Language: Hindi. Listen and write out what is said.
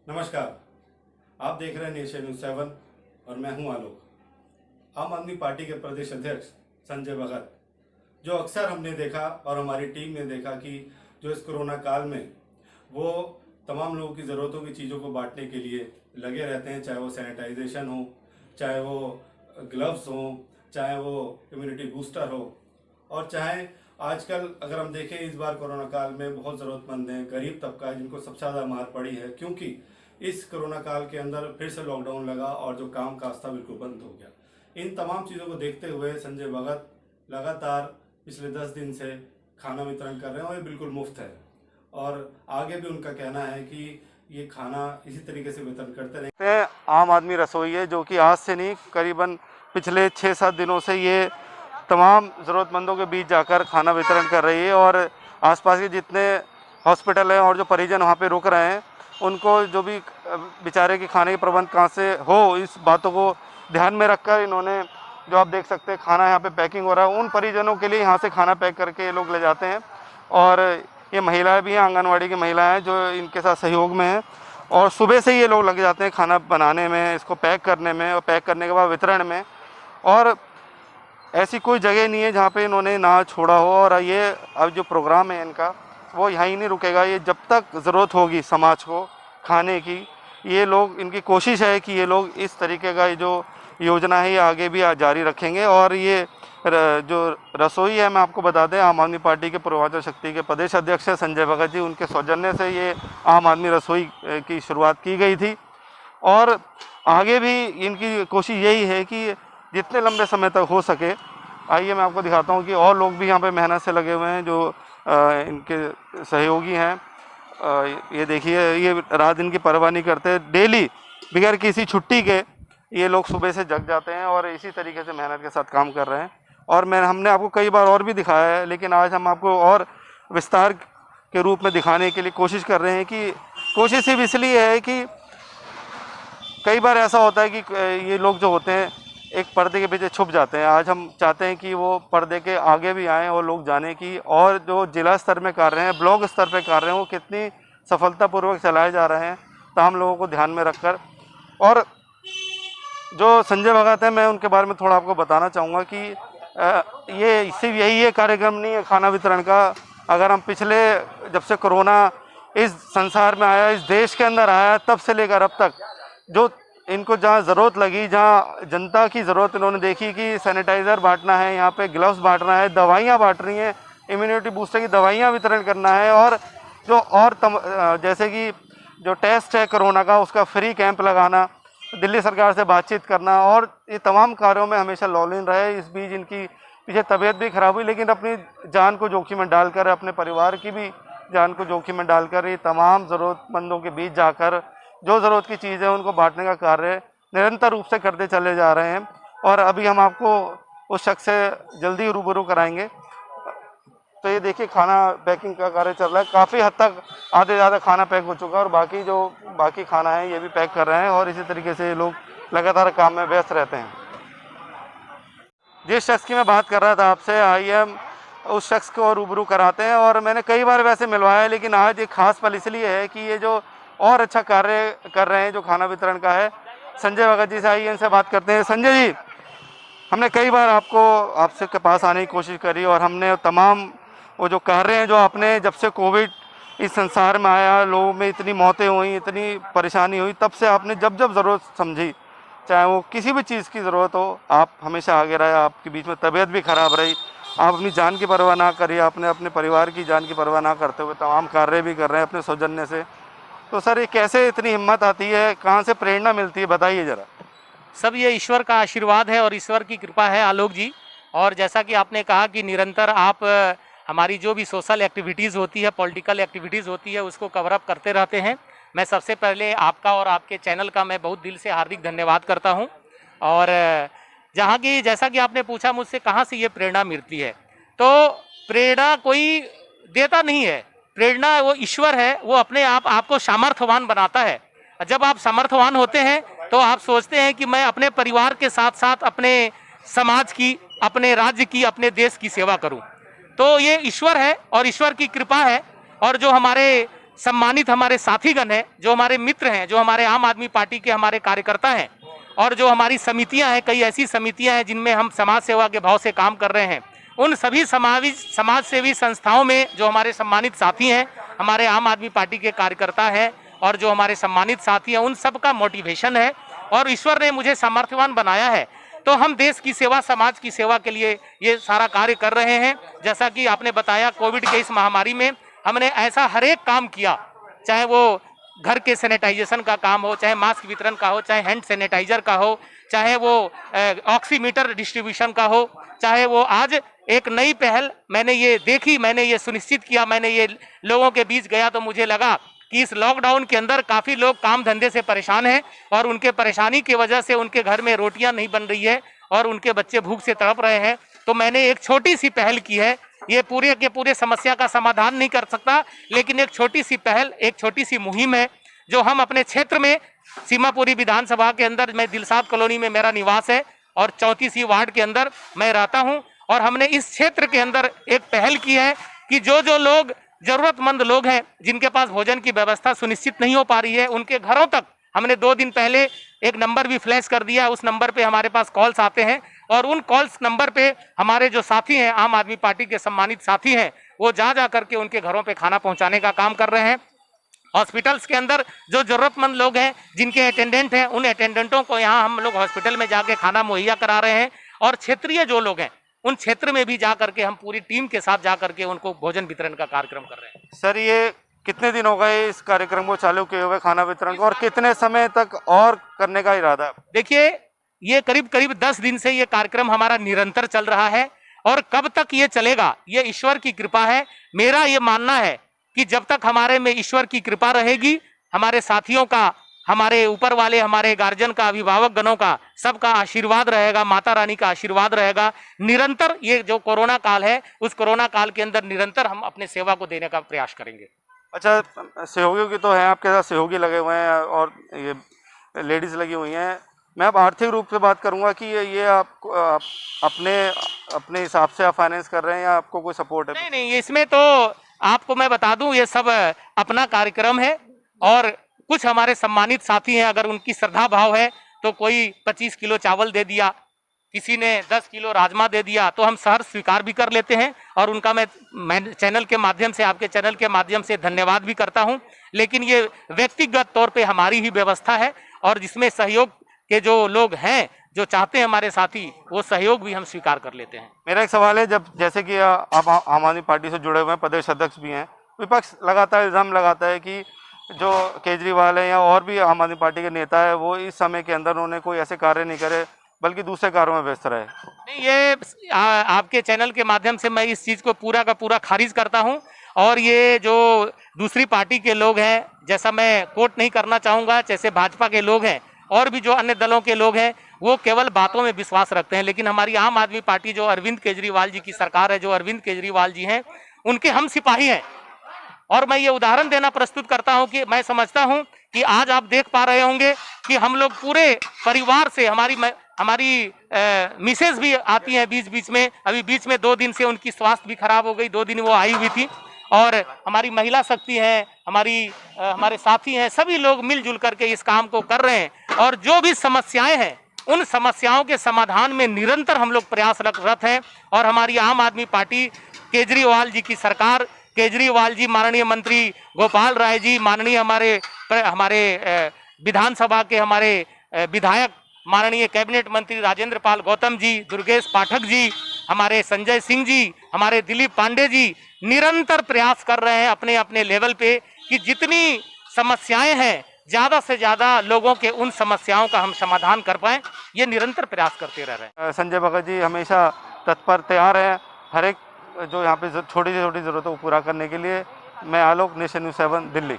नमस्कार। आप देख रहे हैं नेशन न्यूज 7 और मैं हूं आलोक। आम आदमी पार्टी के प्रदेश अध्यक्ष संजय भगत, जो अक्सर हमने देखा और हमारी टीम ने देखा कि जो इस कोरोना काल में वो तमाम लोगों की ज़रूरतों की चीज़ों को बांटने के लिए लगे रहते हैं, चाहे वो सैनिटाइजेशन हो, चाहे वो ग्लव्स हो, चाहे वो इम्यूनिटी बूस्टर हो, और चाहे आजकल अगर हम देखें इस बार कोरोना काल में बहुत ज़रूरतमंद हैं, गरीब तबका है जिनको सबसे ज़्यादा मार पड़ी है, क्योंकि इस कोरोना काल के अंदर फिर से लॉकडाउन लगा और जो काम काज था बिल्कुल बंद हो गया। इन तमाम चीज़ों को देखते हुए संजय भगत लगातार पिछले 10 दिन से खाना वितरण कर रहे हैं और ये बिल्कुल मुफ्त है, और आगे भी उनका कहना है कि ये खाना इसी तरीके से वितरण करते रहें। आम आदमी रसोई है जो कि आज से नहीं, करीबन पिछले 6-7 दिनों से ये तमाम ज़रूरतमंदों के बीच जाकर खाना वितरण कर रही है, और आसपास के जितने हॉस्पिटल हैं और जो परिजन वहाँ पे रुक रहे हैं उनको जो भी बेचारे के खाने के प्रबंध कहाँ से हो, इस बातों को ध्यान में रखकर इन्होंने, जो आप देख सकते हैं खाना यहाँ पे पैकिंग हो रहा है, उन परिजनों के लिए यहाँ से खाना पैक करके ये लोग ले जाते हैं। और ये महिलाएं भी हैं, आंगनवाड़ी की महिलाएं हैं जो इनके साथ सहयोग में हैं, और सुबह से ये लोग लग जाते हैं खाना बनाने में, इसको पैक करने में, और पैक करने के बाद वितरण में। और ऐसी कोई जगह नहीं है जहाँ पे इन्होंने ना छोड़ा हो, और ये अब जो प्रोग्राम है इनका वो यहाँ ही नहीं रुकेगा। ये जब तक ज़रूरत होगी समाज को खाने की, ये लोग, इनकी कोशिश है कि ये लोग इस तरीके का ये जो योजना है ये आगे भी जारी रखेंगे। और ये जो रसोई है, मैं आपको बता दें, आम आदमी पार्टी के पूर्वांचल शक्ति के प्रदेश अध्यक्ष है संजय भगत जी, उनके सौजन्य से ये आम आदमी रसोई की शुरुआत की गई थी, और आगे भी इनकी कोशिश यही है कि जितने लंबे समय तक हो सके। आइए मैं आपको दिखाता हूँ कि और लोग भी यहाँ पे मेहनत से लगे हुए हैं जो इनके सहयोगी हैं। ये देखिए, ये रात दिन की परवाह नहीं करते, डेली बगैर किसी छुट्टी के ये लोग सुबह से जग जाते हैं और इसी तरीके से मेहनत के साथ काम कर रहे हैं। और हमने आपको कई बार और भी दिखाया है, लेकिन आज हम आपको और विस्तार के रूप में दिखाने के लिए कोशिश कर रहे हैं। कि कोशिश सिर्फ इसलिए है कि कई बार ऐसा होता है कि ये लोग जो होते हैं एक पर्दे के पीछे छुप जाते हैं। आज हम चाहते हैं कि वो पर्दे के आगे भी आएँ और लोग जाने की, और जो जिला स्तर में कार्य हैं, ब्लॉक स्तर पे कार्य हैं, वो कितनी सफलतापूर्वक चलाए जा रहे हैं, तो हम लोगों को ध्यान में रखकर। और जो संजय भगत हैं, मैं उनके बारे में थोड़ा आपको बताना चाहूँगा कि ये सिर्फ यही कार्यक्रम नहीं है खाना वितरण का। अगर हम पिछले, जब से कोरोना इस संसार में आया, इस देश के अंदर आया, तब से लेकर अब तक जो इनको जहाँ ज़रूरत लगी, जहाँ जनता की ज़रूरत इन्होंने देखी कि सैनिटाइज़र बांटना है, यहाँ पे ग्लव्स बांटना है, दवाइयाँ बांट रही हैं, इम्यूनिटी बूस्टर की दवाइयाँ वितरण करना है, और जो और जैसे कि जो टेस्ट है कोरोना का उसका फ्री कैंप लगाना, दिल्ली सरकार से बातचीत करना, और ये तमाम कार्यों में हमेशा लॉलिन रहे। इस बीच इनकी पीछे तबीयत भी खराब हुई, लेकिन अपनी जान को जोखिम में डालकर, अपने परिवार की भी जान को जोखिम में डालकर ये तमाम ज़रूरतमंदों के बीच जाकर जो ज़रूरत की चीज़ है उनको बांटने का कार्य निरंतर रूप से करते चले जा रहे हैं। और अभी हम आपको उस शख्स से जल्दी रूबरू कराएंगे। तो ये देखिए, खाना पैकिंग का कार्य चल रहा है, काफ़ी हद तक आधे से ज़्यादा खाना पैक हो चुका है, और बाकी खाना है ये भी पैक कर रहे हैं, और इसी तरीके से ये लोग लगातार काम में व्यस्त रहते हैं। जिस शख्स की मैं बात कर रहा था आपसे, आइए हम उस शख्स को रूबरू कराते हैं। और मैंने कई बार वैसे मिलवाया है, लेकिन आज एक खास पल इसलिए है कि ये जो और अच्छा कार्य कर रहे हैं जो खाना वितरण का है, संजय भगत जी से, आइए इनसे बात करते हैं। संजय जी, हमने कई बार आपसे के पास आने की कोशिश करी, और हमने तमाम वो जो कार्य हैं जो आपने, जब से कोविड इस संसार में आया, लोगों में इतनी मौतें हुई, इतनी परेशानी हुई, तब से आपने जब जब ज़रूरत समझी, चाहे वो किसी भी चीज़ की ज़रूरत हो, आप हमेशा आगे रहे। आपके बीच में तबीयत भी ख़राब रही, आप अपनी जान की परवाह ना करिए, आपने अपने परिवार की जान की परवाह ना करते हुए तमाम कार्य भी कर रहे हैं अपने सौजन्य से। तो सर, ये कैसे इतनी हिम्मत आती है, कहाँ से प्रेरणा मिलती है, बताइए ज़रा। सब ये ईश्वर का आशीर्वाद है और ईश्वर की कृपा है आलोक जी। और जैसा कि आपने कहा कि निरंतर आप हमारी जो भी सोशल एक्टिविटीज़ होती है, पॉलिटिकल एक्टिविटीज़ होती है, उसको कवर अप करते रहते हैं। मैं सबसे पहले आपका और आपके चैनल का मैं बहुत दिल से हार्दिक धन्यवाद करता हूं। और जहां की, जैसा कि आपने पूछा मुझसे कहां से ये प्रेरणा मिलती है, तो प्रेरणा कोई देता नहीं है, प्रेरणा वो ईश्वर है, वो अपने आप आपको सामर्थ्यवान बनाता है। जब आप सामर्थ्यवान होते हैं तो आप सोचते हैं कि मैं अपने परिवार के साथ साथ अपने समाज की, अपने राज्य की, अपने देश की सेवा करूं। तो ये ईश्वर है और ईश्वर की कृपा है। और जो हमारे सम्मानित हमारे साथीगण हैं, जो हमारे मित्र हैं, जो हमारे आम आदमी पार्टी के हमारे कार्यकर्ता हैं, और जो हमारी समितियां हैं, कई ऐसी समितियां हैं जिनमें हम समाज सेवा के भाव से काम कर रहे हैं, उन सभी समाज सेवी संस्थाओं में जो हमारे सम्मानित साथी हैं, हमारे आम आदमी पार्टी के कार्यकर्ता हैं और जो हमारे सम्मानित साथी हैं, उन सब का मोटिवेशन है और ईश्वर ने मुझे सामर्थ्यवान बनाया है। तो हम देश की सेवा, समाज की सेवा के लिए ये सारा कार्य कर रहे हैं। जैसा कि आपने बताया, कोविड के इस महामारी में हमने ऐसा हर एक काम किया, चाहे वो घर के सैनिटाइजेशन का काम हो, चाहे मास्क वितरण का हो, चाहे हैंड सैनिटाइजर का हो, चाहे वो ऑक्सीमीटर डिस्ट्रीब्यूशन का हो, चाहे वो आज एक नई पहल मैंने ये देखी, मैंने ये सुनिश्चित किया, मैंने ये लोगों के बीच गया तो मुझे लगा कि इस लॉकडाउन के अंदर काफ़ी लोग काम धंधे से परेशान हैं और उनके परेशानी की वजह से उनके घर में रोटियां नहीं बन रही है और उनके बच्चे भूख से तड़प रहे हैं। तो मैंने एक छोटी सी पहल की है। ये पूरे के पूरे समस्या का समाधान नहीं कर सकता, लेकिन एक छोटी सी पहल, एक छोटी सी मुहिम है जो हम अपने क्षेत्र में, सीमापुरी विधानसभा के अंदर, मैं दिलसाद कॉलोनी में मेरा निवास है और 34वीं वार्ड के अंदर मैं रहता हूं, और हमने इस क्षेत्र के अंदर एक पहल की है कि जो लोग जरूरतमंद लोग हैं, जिनके पास भोजन की व्यवस्था सुनिश्चित नहीं हो पा रही है, उनके घरों तक हमने 2 दिन पहले एक नंबर भी फ्लैश कर दिया। उस नंबर पे हमारे पास कॉल्स आते हैं और उन कॉल्स नंबर पे हमारे जो साथी हैं, आम आदमी पार्टी के सम्मानित साथी हैं, वो जा करके उनके घरों पे खाना पहुंचाने का काम कर रहे हैं। हॉस्पिटल्स के अंदर जो जरूरतमंद लोग हैं, जिनके अटेंडेंट हैं, उन अटेंडेंटों को यहाँ हम लोग हॉस्पिटल में जाके खाना मुहैया करा रहे हैं, और क्षेत्रीय जो लोग हैं उन क्षेत्र में भी जा करके हम पूरी टीम के साथ जा करके उनको भोजन वितरण का कार्यक्रम कर रहे हैं। सर, ये कितने दिन हो गए इस कार्यक्रम को चालू किए हुए, खाना वितरण को, और कितने समय तक और करने का इरादा है? देखिए, ये करीब 10 दिन से ये कार्यक्रम हमारा निरंतर चल रहा है और कब तक ये चलेगा ये ईश्वर की कृपा है। मेरा ये मानना है कि जब तक हमारे में ईश्वर की कृपा रहेगी, हमारे साथियों का, हमारे ऊपर वाले, हमारे गार्जियन का, अभिभावक गणों का, सबका आशीर्वाद रहेगा, माता रानी का आशीर्वाद रहेगा, निरंतर ये जो कोरोना काल है, उस कोरोना काल के अंदर निरंतर हम अपने सेवा को देने का प्रयास करेंगे। अच्छा, सहयोगियों की तो हैं, आपके साथ सहयोगी लगे हुए हैं और ये लेडीज़ लगी हुई हैं। मैं अब आर्थिक रूप से बात करूंगा कि ये आप अपने हिसाब से आप फाइनेंस कर रहे हैं या आपको कोई सपोर्ट है? नहीं, इसमें तो आपको मैं बता दूं, ये सब अपना कार्यक्रम है और कुछ हमारे सम्मानित साथी हैं, अगर उनकी श्रद्धा भाव है तो कोई 25 किलो चावल दे दिया, किसी ने 10 किलो राजमा दे दिया, तो हम सहर्ष स्वीकार भी कर लेते हैं और उनका मैं चैनल के माध्यम से, आपके चैनल के माध्यम से धन्यवाद भी करता हूं। लेकिन ये व्यक्तिगत तौर पे हमारी ही व्यवस्था है और जिसमें सहयोग के जो लोग हैं, जो चाहते हैं हमारे साथी, वो सहयोग भी हम स्वीकार कर लेते हैं। मेरा एक सवाल है, जब जैसे कि आप आम आदमी पार्टी से जुड़े हुए हैं, प्रदेश अध्यक्ष भी हैं, विपक्ष लगातार इल्ज़ाम लगाता है कि जो केजरीवाल है या और भी आम आदमी पार्टी के नेता है, वो इस समय के अंदर उन्होंने कोई ऐसे कार्य नहीं करे बल्कि दूसरे कार्यों में व्यस्त रहे। नहीं, ये आपके चैनल के माध्यम से मैं इस चीज़ को पूरा का पूरा खारिज करता हूं। और ये जो दूसरी पार्टी के लोग हैं, जैसा मैं कोट नहीं करना चाहूँगा, जैसे भाजपा के लोग हैं और भी जो अन्य दलों के लोग हैं, वो केवल बातों में विश्वास रखते हैं, लेकिन हमारी आम आदमी पार्टी, जो अरविंद केजरीवाल जी की सरकार है, जो अरविंद केजरीवाल जी हैं, उनके हम सिपाही हैं। और मैं ये उदाहरण देना प्रस्तुत करता हूं कि मैं समझता हूं कि आज आप देख पा रहे होंगे कि हम लोग पूरे परिवार से, हमारी मिसेज भी आती हैं बीच बीच में। अभी बीच में 2 दिन से उनकी स्वास्थ्य भी खराब हो गई, 2 दिन वो आई हुई थी, और हमारी महिला शक्ति है, हमारे साथी हैं, सभी लोग मिलजुल करके इस काम को कर रहे हैं। और जो भी समस्याएं हैं, उन समस्याओं के समाधान में निरंतर हम लोग प्रयासरत हैं। और हमारी आम आदमी पार्टी, केजरीवाल जी की सरकार, केजरीवाल जी, माननीय मंत्री गोपाल राय जी, माननीय हमारे विधानसभा के हमारे विधायक, माननीय कैबिनेट मंत्री राजेंद्र पाल गौतम जी, दुर्गेश पाठक जी, हमारे संजय सिंह जी, हमारे दिलीप पांडे जी निरंतर प्रयास कर रहे हैं अपने अपने लेवल पे कि जितनी समस्याएं हैं, ज़्यादा से ज़्यादा लोगों के उन समस्याओं का हम समाधान कर पाएँ, ये निरंतर प्रयास करते रह रहे हैं। संजय भगत जी हमेशा तत्पर, तैयार हैं हर एक जो यहाँ पे छोटी से छोटी ज़रूरतों को पूरा करने के लिए। मैं आलोक, नेशन न्यूज़ 7, दिल्ली।